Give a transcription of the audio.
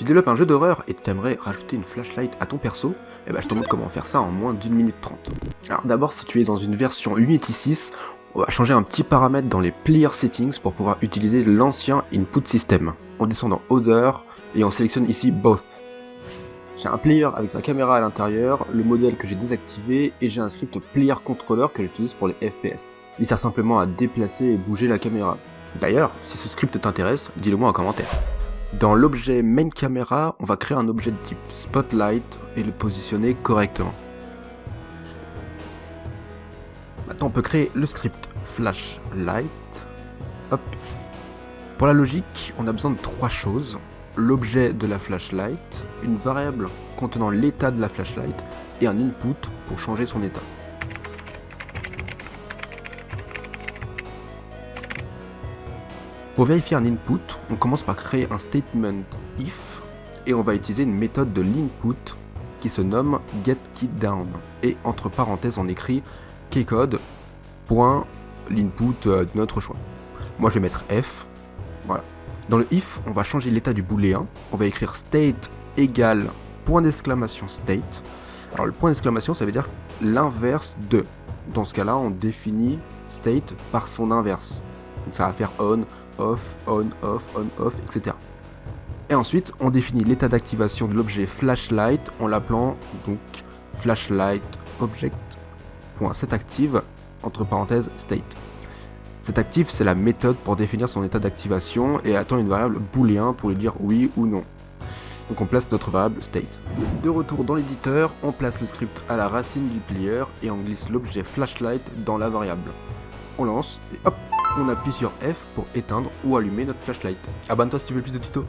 Tu développes un jeu d'horreur et tu aimerais rajouter une flashlight à ton perso, et je te montre comment faire ça en moins d'1 minute 30. Alors d'abord, si tu es dans une version Unity 6, on va changer un petit paramètre dans les player settings pour pouvoir utiliser l'ancien input system. On descend dans Other et on sélectionne ici Both. J'ai un player avec sa caméra à l'intérieur, le modèle que j'ai désactivé et j'ai un script player controller que j'utilise pour les FPS. Il sert simplement à déplacer et bouger la caméra. D'ailleurs, si ce script t'intéresse, dis-le moi en commentaire. Dans l'objet main camera, on va créer un objet de type spotlight et le positionner correctement. Maintenant on peut créer le script flashlight. Hop. Pour la logique, on a besoin de 3 choses. L'objet de la flashlight, une variable contenant l'état de la flashlight et un input pour changer son état. Pour vérifier un input, on commence par créer un statement if et on va utiliser une méthode de l'input qui se nomme getKeyDown et entre parenthèses on écrit keycode.l'input de notre choix. Moi je vais mettre f, voilà. Dans le if, on va changer l'état du booléen, on va écrire state égale point d'exclamation state. Alors le point d'exclamation ça veut dire l'inverse de. Dans ce cas-là on définit state par son inverse. Donc ça va faire on, off, etc. Et ensuite, on définit l'état d'activation de l'objet flashlight en l'appelant donc flashlight object.setActive entre parenthèses state. SetActive, c'est la méthode pour définir son état d'activation et attend une variable booléen pour lui dire oui ou non. Donc on place notre variable state. De retour dans l'éditeur, on place le script à la racine du player et on glisse l'objet flashlight dans la variable. On lance et hop, on appuie sur F pour éteindre ou allumer notre flashlight. Abonne-toi si tu veux plus de tutos.